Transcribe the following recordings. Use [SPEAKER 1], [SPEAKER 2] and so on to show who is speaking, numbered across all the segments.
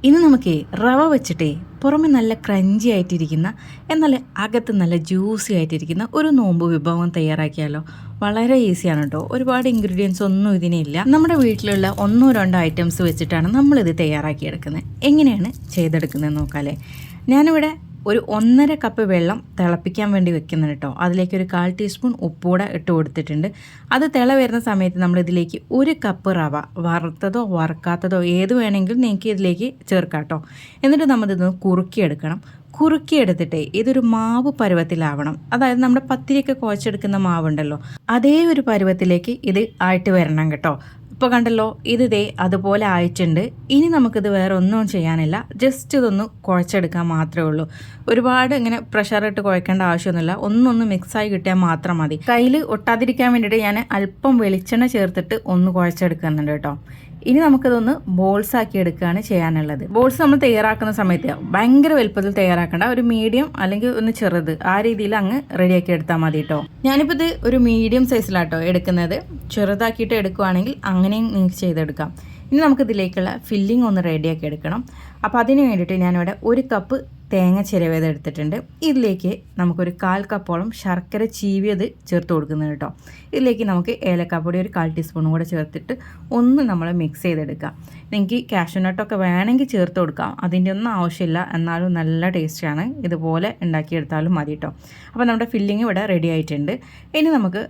[SPEAKER 1] ഇന്ന് നമുക്ക് റവ വെച്ചിട്ടേ പുറമെ നല്ല ക്രഞ്ചി ആയിട്ടിരിക്കുന്ന എന്നാൽ അകത്ത് നല്ല ജ്യൂസി ആയിട്ടിരിക്കുന്ന ഒരു നോമ്പ് വിഭവം തയ്യാറാക്കിയാലോ. വളരെ ഈസിയാണ് കേട്ടോ. ഒരുപാട് ഇൻഗ്രീഡിയൻസ് ഒന്നും ഇതിനില്ല. നമ്മുടെ വീട്ടിലുള്ള ഒന്നോ രണ്ടോ ഐറ്റംസ് വെച്ചിട്ടാണ് നമ്മളിത് തയ്യാറാക്കിയെടുക്കുന്നത്. എങ്ങനെയാണ് ചെയ്തെടുക്കുന്നത് നോക്കാമല്ലേ. ഞാനിവിടെ ഒരു 1.5 കപ്പ് വെള്ളം തിളപ്പിക്കാൻ വേണ്ടി വെക്കുന്നുണ്ട് കേട്ടോ. അതിലേക്ക് ഒരു 1/4 ടീസ്പൂൺ ഉപ്പൂടെ ഇട്ട് കൊടുത്തിട്ടുണ്ട്. അത് തിള വരുന്ന സമയത്ത് നമ്മളിതിലേക്ക് 1 കപ്പ് റവ, വറുത്തതോ വറുക്കാത്തതോ ഏത് വേണമെങ്കിലും നിങ്ങൾക്ക് ഇതിലേക്ക് ചേർക്കാം കേട്ടോ. എന്നിട്ട് നമ്മളിതൊന്ന് കുറുക്കിയെടുക്കണം. കുറുക്കിയെടുത്തിട്ട് ഇതൊരു മാവ് പരുവത്തിലാവണം. അതായത് നമ്മുടെ പത്തിരിയൊക്കെ കുഴച്ചെടുക്കുന്ന മാവുണ്ടല്ലോ, അതേ ഒരു പരുവത്തിലേക്ക് ഇത് ആയിട്ട് വരണം കേട്ടോ. ഇപ്പോൾ കണ്ടല്ലോ, ഇത് അതുപോലെ ആയിട്ടുണ്ട്. ഇനി നമുക്കിത് വേറെ ഒന്നും ചെയ്യാനില്ല. ജസ്റ്റ് ഇതൊന്ന് കുഴച്ചെടുക്കാൻ മാത്രമേ ഉള്ളൂ. ഒരുപാട് ഇങ്ങനെ പ്രഷറിട്ട് കുഴക്കേണ്ട ആവശ്യമൊന്നുമില്ല. ഒന്നൊന്ന് മിക്സായി കിട്ടിയാൽ മാത്രം മതി. കയ്യിൽ ഒട്ടാതിരിക്കാൻ വേണ്ടിയിട്ട് ഞാൻ അല്പം വെളിച്ചെണ്ണ ചേർത്തിട്ട് ഒന്ന് കുഴച്ചെടുക്കുന്നുണ്ട് കേട്ടോ. ഇനി നമുക്കിതൊന്ന് ബോൾസ് ആക്കി എടുക്കുകയാണ് ചെയ്യാനുള്ളത്. ബോൾസ് നമ്മൾ തയ്യാറാക്കുന്ന സമയത്ത് ഭയങ്കര വലുപ്പത്തിൽ തയ്യാറാക്കേണ്ട, ഒരു മീഡിയം അല്ലെങ്കിൽ ഒന്ന് ചെറുത്, ആ രീതിയിൽ അങ്ങ് റെഡിയാക്കി എടുത്താൽ മതി കേട്ടോ. ഞാനിപ്പോൾ ഇത് ഒരു മീഡിയം സൈസിലാട്ടോ എടുക്കുന്നത്. ചെറുതാക്കിയിട്ട് എടുക്കുകയാണെങ്കിൽ അങ്ങനെയും നിങ്ങൾക്ക് ചെയ്തെടുക്കാം. ഇനി നമുക്കിതിലേക്കുള്ള ഫില്ലിംഗ് ഒന്ന് റെഡിയാക്കി എടുക്കണം. അപ്പോൾ അതിന് വേണ്ടിയിട്ട് ഞാനിവിടെ 1 കപ്പ് തേങ്ങ ചിരവിയത് എടുത്തിട്ടുണ്ട്. ഇതിലേക്ക് നമുക്കൊരു 1/4 കപ്പോളം ശർക്കര ചീവിയത് ചേർത്ത് കൊടുക്കുന്നത് കേട്ടോ. ഇതിലേക്ക് നമുക്ക് ഏലക്കാപ്പൊടി ഒരു 1/4 ടീസ്പൂണും കൂടെ ചേർത്തിട്ട് ഒന്ന് നമ്മൾ മിക്സ് ചെയ്തെടുക്കാം. നിങ്ങൾക്ക് കാഷ്യൂനട്ടൊക്കെ വേണമെങ്കിൽ ചേർത്ത് കൊടുക്കാം. അതിൻ്റെ ഒന്നും ആവശ്യമില്ല, എന്നാലും നല്ല ടേസ്റ്റാണ്. ഇതുപോലെ ഉണ്ടാക്കിയെടുത്താലും മതി കേട്ടോ. അപ്പോൾ നമ്മുടെ ഫില്ലിങ് ഇവിടെ റെഡി ആയിട്ടുണ്ട്. ഇനി നമുക്ക്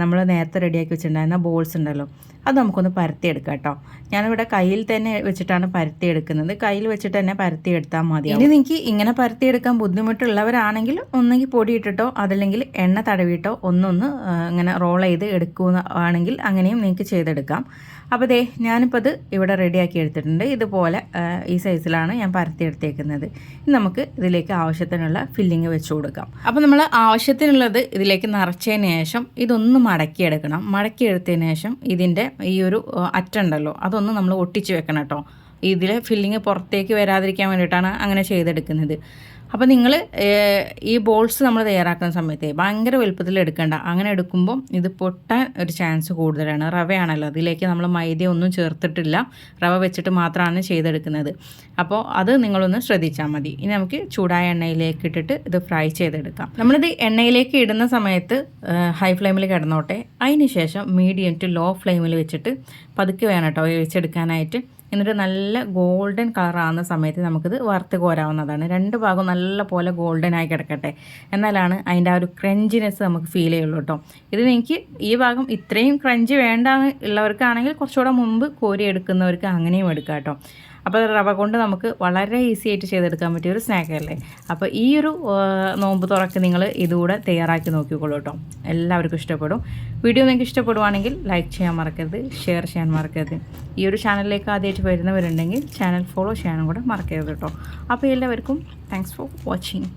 [SPEAKER 1] നമ്മൾ നേരത്തെ റെഡിയാക്കി വെച്ചിട്ടുണ്ടായിരുന്ന ബോൾസ് ഉണ്ടല്ലോ, അത് നമുക്കൊന്ന് പരത്തിയെടുക്കാം കേട്ടോ. ഞാനിവിടെ കയ്യിൽ തന്നെ വെച്ചിട്ടാണ് പരത്തിയെടുക്കുന്നത്. കയ്യിൽ വെച്ചിട്ട് തന്നെ പരത്തിയെടുത്താൽ മതി. ഇനി നിങ്ങൾക്ക് ഇങ്ങനെ പരത്തിയെടുക്കാൻ ബുദ്ധിമുട്ടുള്ളവരാണെങ്കിൽ ഒന്നെങ്കിൽ പൊടി ഇട്ടിട്ടോ അതല്ലെങ്കിൽ എണ്ണ തടവിയിട്ടോ ഒന്നൊന്ന് ഇങ്ങനെ റോൾ ചെയ്ത് എടുക്കുകയാണെങ്കിൽ അങ്ങനെയും നിങ്ങൾക്ക് ചെയ്തെടുക്കാം. അപ്പോൾ ഞാനിപ്പോൾ ഇത് ഇവിടെ റെഡിയാക്കി എടുത്തിട്ടുണ്ട്. ഇതുപോലെ ഈ സൈസിലാണ് ഞാൻ പരത്തിയെടുത്തേക്കുന്നത്. ഇനി നമുക്ക് ഇതിലേക്ക് ആവശ്യത്തിനുള്ള ഫില്ലിങ് വെച്ച് കൊടുക്കാം. അപ്പോൾ നമ്മൾ ആവശ്യത്തിനുള്ളത് ഇതിലേക്ക് നിറച്ചതിന് ശേഷം ഇതൊന്ന് മടക്കിയെടുക്കണം. മടക്കിയെടുത്തതിന് ശേഷം ഇതിൻ്റെ ഈ ഒരു അറ്റുണ്ടല്ലോ, അതൊന്ന് നമ്മൾ ഒട്ടിച്ച് വെക്കണം കേട്ടോ. ഇതിൽ ഫില്ലിങ് പുറത്തേക്ക് വരാതിരിക്കാൻ വേണ്ടിയിട്ടാണ് അങ്ങനെ ചെയ്തെടുക്കുന്നത്. അപ്പോൾ നിങ്ങൾ ഈ ബോൾസ് നമ്മൾ തയ്യാറാക്കുന്ന സമയത്ത് ഭയങ്കര വലുപ്പത്തിൽ എടുക്കേണ്ട. അങ്ങനെ എടുക്കുമ്പം ഇത് പൊട്ടാൻ ഒരു ചാൻസ് കൂടുതലാണ്. റവയാണല്ലോ, അതിലേക്ക് നമ്മൾ മൈദ ഒന്നും ചേർത്തിട്ടില്ല, റവ വെച്ചിട്ട് മാത്രമാണ് ചെയ്തെടുക്കുന്നത്. അപ്പോൾ അത് നിങ്ങളൊന്ന് ശ്രദ്ധിച്ചാൽ മതി. ഇനി നമുക്ക് ചൂടായ എണ്ണയിലേക്ക് ഇട്ടിട്ട് ഇത് ഫ്രൈ ചെയ്തെടുക്കാം. നമ്മളിത് എണ്ണയിലേക്ക് ഇടുന്ന സമയത്ത് ഹൈ ഫ്ലെയിമിൽ കിടന്നോട്ടെ. അതിന് ശേഷം മീഡിയം ടു ലോ ഫ്ലെയിമിൽ വെച്ചിട്ട് പതുക്കെ വേണം കേട്ടോ വേവിച്ചെടുക്കാനായിട്ട്. എന്നിട്ട് നല്ല ഗോൾഡൻ കളറാകുന്ന സമയത്ത് നമുക്കിത് വറുത്ത് കോരാവുന്നതാണ്. 2 ഭാഗം നല്ല പോലെ ഗോൾഡൻ ആയി കിടക്കട്ടെ, എന്നാലാണ് അതിൻ്റെ ആ ഒരു ക്രഞ്ചിനെസ് നമുക്ക് ഫീൽ ചെയ്യുള്ളൂ കേട്ടോ. ഇത് എനിക്ക് ഈ ഭാഗം ഇത്രയും ക്രഞ്ച് വേണ്ടാന്ന് ഉള്ളവർക്കാണെങ്കിൽ കുറച്ചുകൂടെ മുമ്പ് കോരി എടുക്കുന്നവർക്ക് അങ്ങനെയും എടുക്കാം കേട്ടോ. അപ്പോൾ റവ കൊണ്ട് നമുക്ക് വളരെ ഈസി ആയിട്ട് ചെയ്തെടുക്കാൻ പറ്റിയ ഒരു സ്നാക്കല്ലേ. അപ്പോൾ ഈ ഒരു നോമ്പ് തുറക്ക് നിങ്ങൾ ഇതുകൂടെ തയ്യാറാക്കി നോക്കിക്കോളൂ കേട്ടോ. എല്ലാവർക്കും ഇഷ്ടപ്പെടും. വീഡിയോ നിങ്ങൾക്ക് ഇഷ്ടപ്പെടുവാണെങ്കിൽ ലൈക്ക് ചെയ്യാൻ മറക്കരുത്, ഷെയർ ചെയ്യാൻ മറക്കരുത്. ഈ ഒരു ചാനലിലേക്ക് ആദ്യമായിട്ട് വരുന്നവരുണ്ടെങ്കിൽ ചാനൽ ഫോളോ ചെയ്യാനും കൂടെ മറക്കരുത് കേട്ടോ. അപ്പോൾ എല്ലാവർക്കും താങ്ക്സ് ഫോർ വാച്ചിങ്.